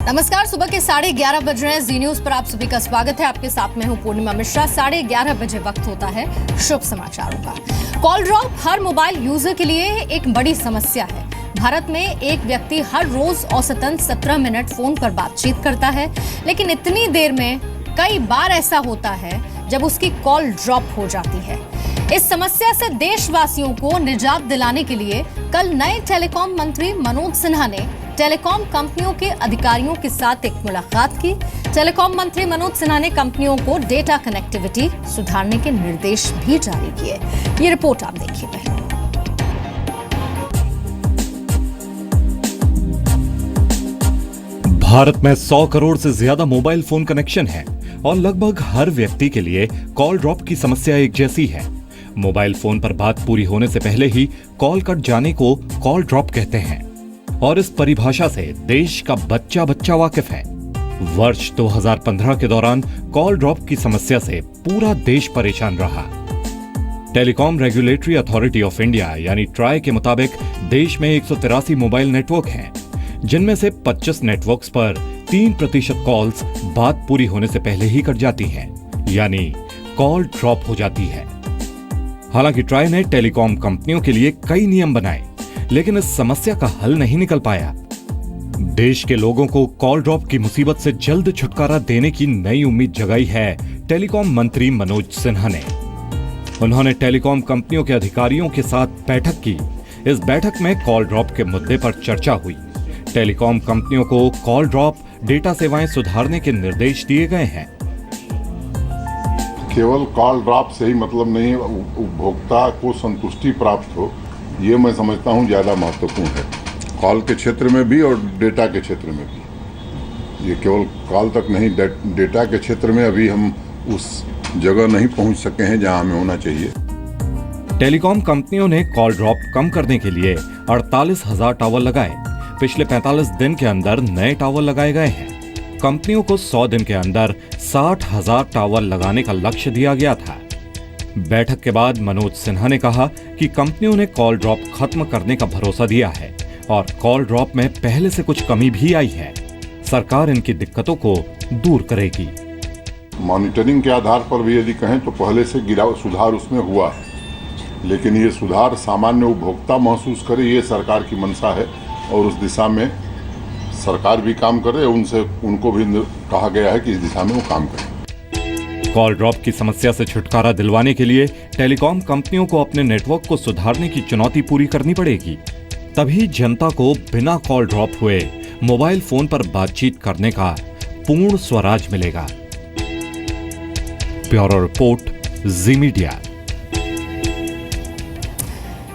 नमस्कार, सुबह के 11:30 बज रहे हैं। जी न्यूज पर आप सभी का स्वागत है। आपके साथ मैं हूं पूर्णिमा मिश्रा। 11:30 बजे वक्त होता है शुभ समाचारों का। Call drop her mobile user के लिए एक बड़ी समस्या है। भारत में एक व्यक्ति हर रोज औसतन 17 मिनट फोन पर बातचीत करता है, लेकिन इतनी देर में कई बार ऐसा होता है जब उसकी कॉल ड्रॉप हो जाती है। इस समस्या से देशवासियों को निजात दिलाने के लिए कल नए टेलीकॉम मंत्री मनोज सिन्हा ने टेलीकॉम कंपनियों के अधिकारियों के साथ एक मुलाकात की। टेलीकॉम मंत्री मनोज सिन्हा ने कंपनियों को डेटा कनेक्टिविटी सुधारने के निर्देश भी जारी किए। ये रिपोर्ट आप देखिए पहले। भारत में 100 करोड़ से ज्यादा मोबाइल फोन कनेक्शन है और लगभग हर व्यक्ति के लिए कॉल ड्रॉप की समस्या एक जैसी है। मोबाइल फोन पर बात पूरी होने से पहले ही कॉल कट जाने को कॉल ड्रॉप कहते हैं और इस परिभाषा से देश का बच्चा बच्चा वाकिफ है। वर्ष 2015 के दौरान कॉल ड्रॉप की समस्या से पूरा देश परेशान रहा। Telecom regulatory authority of India यानी ट्राई के मुताबिक देश में 183 मोबाइल नेटवर्क हैं, जिनमें से 25 नेटवर्क्स पर 3% कॉल्स बात पूरी होने से पहले ही कट जाती हैं, यानी कॉल ड्रॉप हो जाती है। हालांकि ट्राई ने टेलीकॉम कंपनियों के लिए कई नियम बनाए, लेकिन इस समस्या का हल नहीं निकल पाया। देश के लोगों को कॉल ड्रॉप की मुसीबत से जल्द छुटकारा देने की नई उम्मीद जगाई है टेलीकॉम मंत्री मनोज सिन्हा ने। उन्होंने टेलीकॉम कंपनियों के अधिकारियों के साथ बैठक की। इस बैठक में कॉल ड्रॉप के मुद्दे पर चर्चा हुई। टेलीकॉम कंपनियों को कॉल ड्रॉप डेटा सेवाएं सुधारने के निर्देश दिए गए हैं। केवल कॉल ड्रॉप से ही मतलब नहीं, उपभोक्ता को संतुष्टि प्राप्त हो, ये मैं समझता हूँ ज़्यादा महत्वपूर्ण है। कॉल के क्षेत्र में भी और डेटा के क्षेत्र में भी। ये केवल कॉल तक नहीं, डेटा के क्षेत्र में अभी हम उस जगह नहीं पहुँच सके हैं जहाँ हमें होना चाहिए। टेलीकॉम कंपनियों ने कॉल ड्रॉप कम करने के लिए 48,000 टावर लगाए। पिछले 45 दिन के अंदर नए टावर लगाए गए हैं। कंपनियों को 100 दिन के अंदर 60,000 टावर लगाने का लक्ष्य दिया गया था। बैठक के बाद मनोज सिन्हा ने कहा कि कंपनियों ने कॉल ड्रॉप खत्म करने का भरोसा दिया है और कॉल ड्रॉप में पहले से कुछ कमी भी आई है। सरकार इनकी दिक्कतों को दूर करेगी। मॉनिटरिंग के आधार पर भी यदि कहें तो पहले से सुधार उसमें हुआ है, लेकिन ये सुधार सामान्य उपभोक्ता महसूस करे, ये सरकार की मंशा है और उस दिशा में सरकार भी काम करे। उनको भी कहा गया है कि इस दिशा में वो काम करें। कॉल ड्रॉप की समस्या से छुटकारा दिलवाने के लिए टेलीकॉम कंपनियों को अपने नेटवर्क को सुधारने की चुनौती पूरी करनी पड़ेगी। तभी जनता को बिना कॉल ड्रॉप हुए मोबाइल फोन पर बातचीत करने का पूर्ण स्वराज मिलेगा। ब्यूरो रिपोर्ट, जी मीडिया।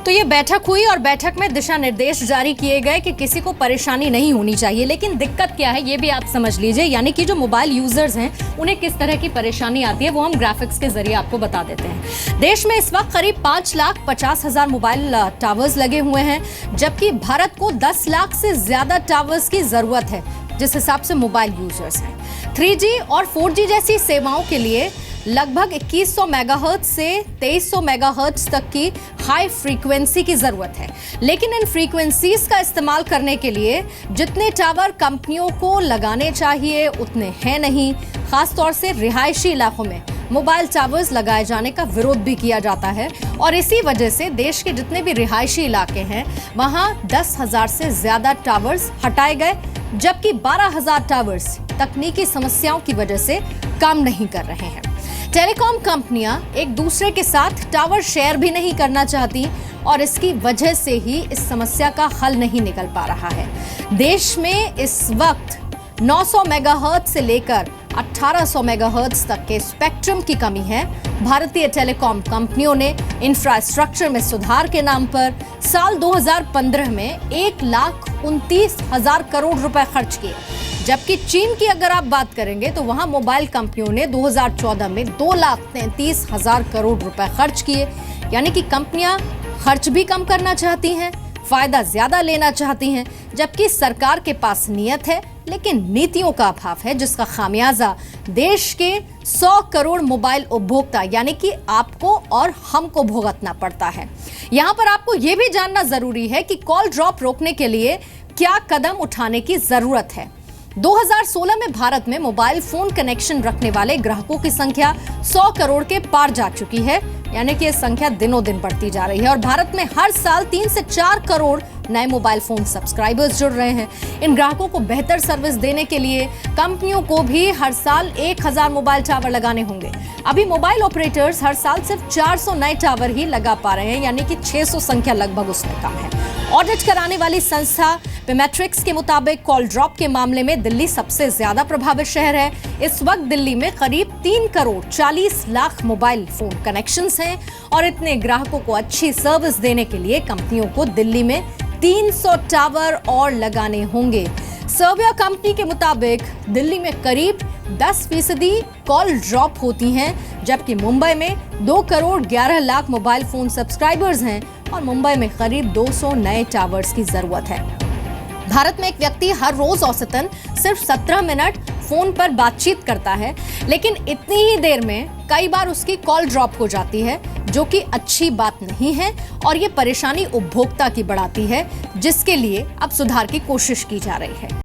तो ये बैठक हुई और बैठक में दिशा निर्देश जारी किए गए कि किसी को परेशानी नहीं होनी चाहिए। लेकिन दिक्कत क्या है ये भी आप समझ लीजिए, यानी कि जो मोबाइल यूजर्स हैं उन्हें किस तरह की परेशानी आती है वो हम ग्राफिक्स के जरिए आपको बता देते हैं। देश में इस वक्त करीब 5,50,000 मोबाइल टावर्स लगे हुए हैं, जबकि भारत को 10 लाख से ज्यादा टावर्स की जरूरत है जिस हिसाब से मोबाइल यूजर्स हैं। 3G और 4G जैसी सेवाओं के लिए लगभग 2100 मेगाहर्ट्ज से 2300 मेगाहर्ट्ज तक की हाई फ्रीक्वेंसी की जरूरत है। लेकिन इन फ्रीक्वेंसीज का इस्तेमाल करने के लिए जितने टावर कंपनियों को लगाने चाहिए उतने हैं नहीं। खासतौर से रिहायशी इलाकों में मोबाइल टावर्स लगाए जाने का विरोध भी किया जाता है और इसी वजह से देश के जितने भी रिहायशी इलाके हैं वहां 10,000 से ज्यादा टावर्स हटाए गए, जबकि 12,000 टावर्स तकनीकी समस्याओं की वजह से काम नहीं कर रहे हैं। टेलीकॉम कंपनियां एक दूसरे के साथ टावर शेयर भी नहीं करना चाहती और इसकी वजह से ही इस समस्या का हल नहीं निकल पा रहा है। देश में इस वक्त 900 मेगाहर्ट्ज से लेकर 1800 मेगाहर्ट्ज तक के स्पेक्ट्रम की कमी है। भारतीय टेलीकॉम कंपनियों ने इंफ्रास्ट्रक्चर में सुधार के नाम पर साल 2015 में 1,29,000 करोड़ रुपए खर्च किए, जबकि चीन की अगर आप बात करेंगे तो वहां मोबाइल कंपनियों ने 2014 में 2,33,000 करोड़ रुपए खर्च किए। यानी कि कंपनियां खर्च भी कम करना चाहती हैं, फायदा ज्यादा लेना चाहती हैं, जबकि सरकार के पास नीयत है लेकिन नीतियों का अभाव है, जिसका खामियाजा देश के 100 करोड़ मोबाइल उपभोक्ता यानी कि आपको और हमको भुगतना पड़ता है। यहां पर आपको यह भी जानना जरूरी है कि कॉल ड्रॉप रोकने के लिए क्या कदम उठाने की जरूरत है। 2016 में भारत में मोबाइल फोन कनेक्शन रखने वाले ग्राहकों की संख्या 100 करोड़ के पार जा चुकी है, यानी कि यह संख्या दिनों दिन बढ़ती जा रही है और भारत में हर साल 3 से 4 करोड़ नए मोबाइल फोन सब्सक्राइबर्स जुड़ रहे हैं। इन ग्राहकों को बेहतर सर्विस देने के लिए कंपनियों को भी हर साल 1000 मोबाइल टावर लगाने होंगे। अभी मोबाइल ऑपरेटर्स हर साल सिर्फ 400 नए टावर ही लगा पा रहे हैं, यानी कि 600 संख्या लगभग उसमें कम है। ऑडिट कराने वाली संस्था पेमेट्रिक्स के मुताबिक कॉल ड्रॉप के मामले में दिल्ली सबसे ज्यादा प्रभावित शहर है। इस वक्त दिल्ली में करीब 3 crore 40 lakh mobile phone connections हैं और इतने ग्राहकों को अच्छी सर्विस देने के लिए कंपनियों को दिल्ली में 300 टावर और लगाने होंगे। सर्विया कंपनी के मुताबिक दिल्ली में करीब 10% कॉल ड्रॉप होती हैं, जबकि मुंबई में 2 crore 11 lakh mobile phone subscribers हैं और मुंबई में करीब 200 नए टावर्स की जरूरत है। भारत में एक व्यक्ति हर रोज औसतन सिर्फ 17 मिनट फोन पर बातचीत करता है, लेकिन इतनी ही देर में कई बार उसकी कॉल ड्रॉप हो जाती है, जो कि अच्छी बात नहीं है और ये परेशानी उपभोक्ता की बढ़ाती है, जिसके लिए अब सुधार की कोशिश की जा रही है।